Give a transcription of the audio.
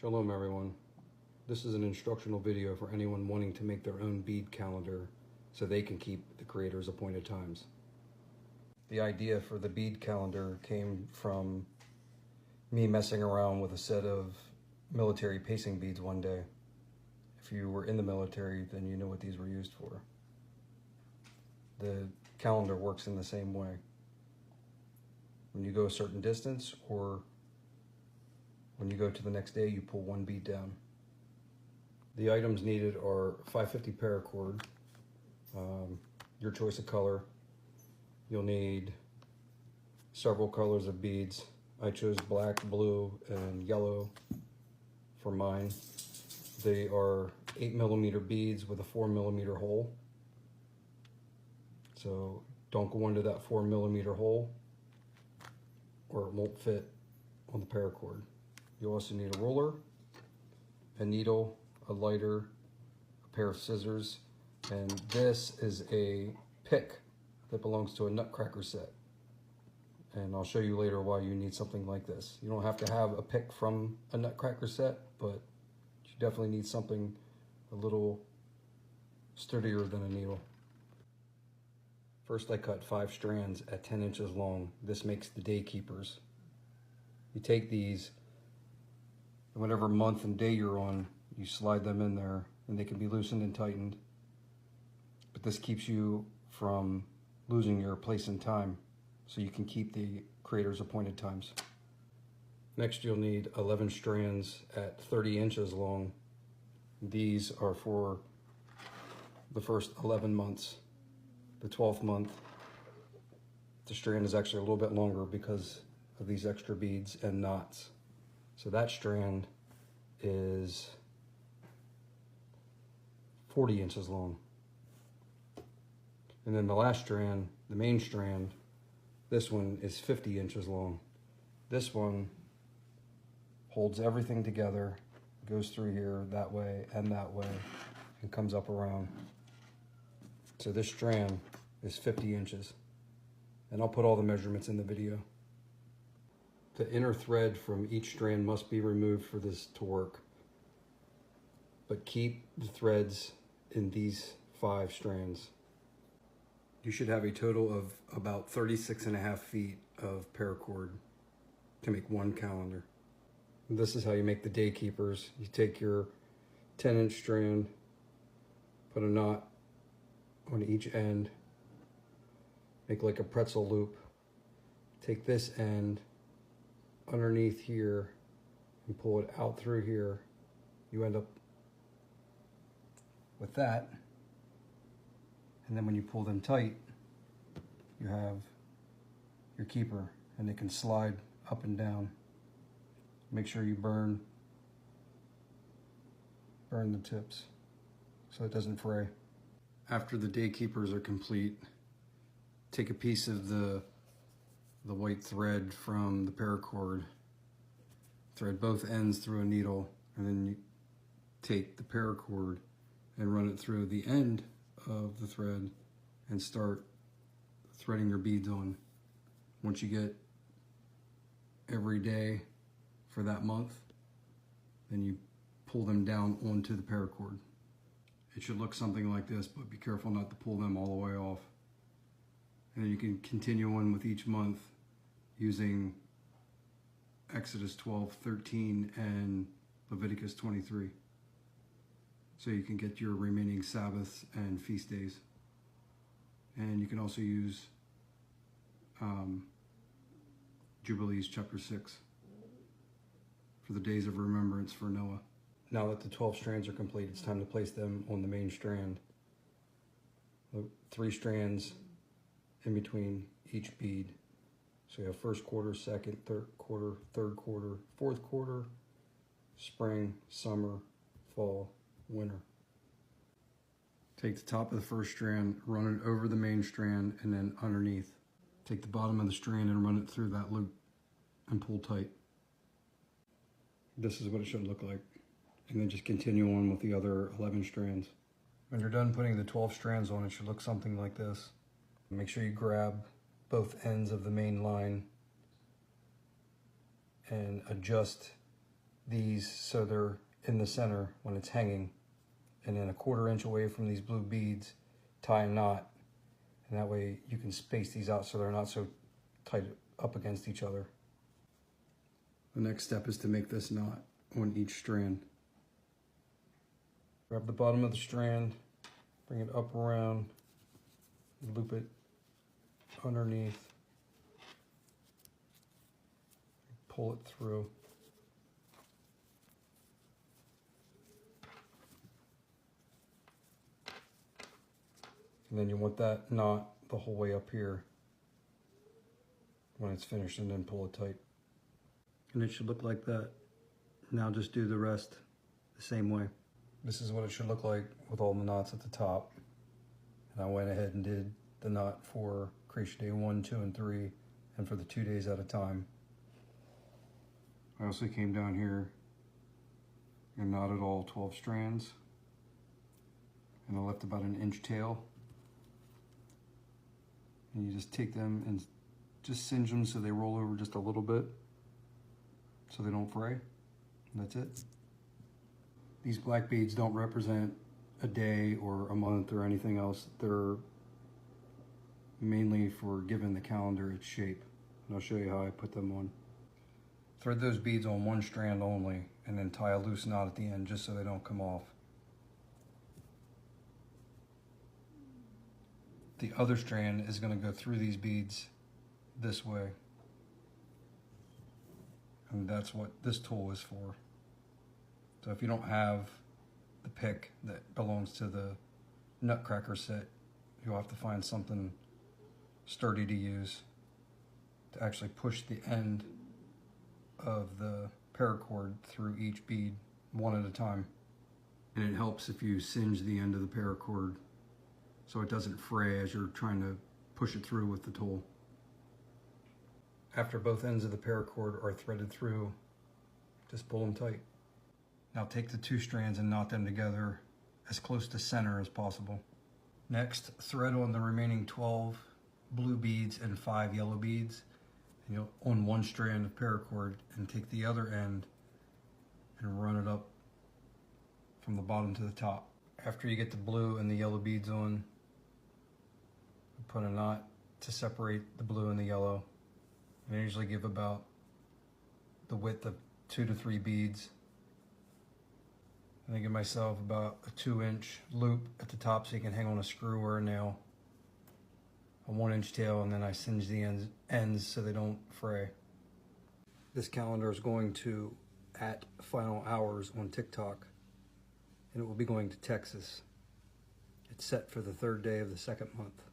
Shalom everyone. This is an instructional video for anyone wanting to make their own bead calendar so they can keep the creator's appointed times. The idea for the bead calendar came from me messing around with a set of military pacing beads one day. If you were in the military, then you know what these were used for. The calendar works in the same way. When you go a certain distance, or when you go to the next day, you pull one bead down. The items needed are 550 paracord, your choice of color. You'll need several colors of beads. I chose black, blue, and yellow for mine. They are 8mm beads with a 4mm hole. So don't go into that 4mm hole or it won't fit on the paracord. You also need a ruler, a needle, a lighter, a pair of scissors, and this is a pick that belongs to a nutcracker set. And I'll show you later why you need something like this. You don't have to have a pick from a nutcracker set, but you definitely need something a little sturdier than a needle. First I cut 5 strands at 10 inches long. This makes the day keepers. You take these, and whatever month and day you're on, you slide them in there and they can be loosened and tightened. But this keeps you from losing your place in time, so you can keep the creator's appointed times. Next you'll need 11 strands at 30 inches long. These are for the first 11 months. The 12th month, the strand is actually a little bit longer because of these extra beads and knots. So that strand is 40 inches long. And then the last strand, the main strand, this one is 50 inches long. This one holds everything together, goes through here that way, and comes up around. So this strand is 50 inches. And I'll put all the measurements in the video. The inner thread from each strand must be removed for this to work. But keep the threads in these 5 strands. You should have a total of about 36.5 feet of paracord to make one calendar. And this is how you make the day keepers. You take your 10-inch strand, put a knot on each end, make like a pretzel loop, take this end underneath here and pull it out through here. You end up with that, and then when you pull them tight, you have your keeper, and they can slide up and down. Make sure you burn the tips so it doesn't fray. After the day keepers are complete, take a piece of the white thread from the paracord, thread both ends through a needle, and then you take the paracord and run it through the end of the thread and start threading your beads on. Once you get every day for that month, then you pull them down onto the paracord. It should look something like this, but be careful not to pull them all the way off. And then you can continue on with each month using Exodus 12, 13, and Leviticus 23. So you can get your remaining Sabbaths and feast days. And you can also use Jubilees chapter 6 for the days of remembrance for Noah. Now that the 12 strands are complete, it's time to place them on the main strand. 3 strands in between each bead. So you have first quarter, second, third quarter, fourth quarter, spring, summer, fall, winter. Take the top of the first strand, run it over the main strand, and then underneath. Take the bottom of the strand and run it through that loop and pull tight. This is what it should look like. And then just continue on with the other 11 strands. When you're done putting the 12 strands on, it should look something like this. Make sure you grab both ends of the main line and adjust these so they're in the center when it's hanging, and then 1/4 inch away from these blue beads, tie a knot, and that way you can space these out so they're not so tight up against each other. The next step is to make this knot on each strand. Grab the bottom of the strand, bring it up around, loop it underneath, pull it through. And then you want that knot the whole way up here when it's finished, and then pull it tight. And it should look like that. Now just do the rest the same way. This is what it should look like with all the knots at the top. And I went ahead and did the knot for creation day 1, 2, and 3, and for the 2 days at a time. I also came down here and knotted all 12 strands, and I left about an inch tail. And you just take them and just singe them so they roll over just a little bit so they don't fray. And that's it. These black beads don't represent a day or a month or anything else. They're mainly for giving the calendar its shape. And I'll show you how I put them on. Thread those beads on one strand only, and then tie a loose knot at the end just so they don't come off. The other strand is going to go through these beads this way. And that's what this tool is for. So if you don't have the pick that belongs to the nutcracker set, you'll have to find something sturdy to use to actually push the end of the paracord through each bead one at a time. And it helps if you singe the end of the paracord so it doesn't fray as you're trying to push it through with the tool. After both ends of the paracord are threaded through, just pull them tight. Now take the 2 strands and knot them together as close to center as possible. Next, thread on the remaining 12 blue beads and 5 yellow beads, and you'll on one strand of paracord, and take the other end and run it up from the bottom to the top. After you get the blue and the yellow beads on, put a knot to separate the blue and the yellow. And I usually give about the width of 2 to 3 beads. And I give myself about a 2-inch loop at the top so you can hang on a screw or a nail. A 1-inch tail, and then I singe the ends so they don't fray. This calendar is going to at final hours on TikTok, and it will be going to Texas. It's set for the 3rd day of the 2nd month.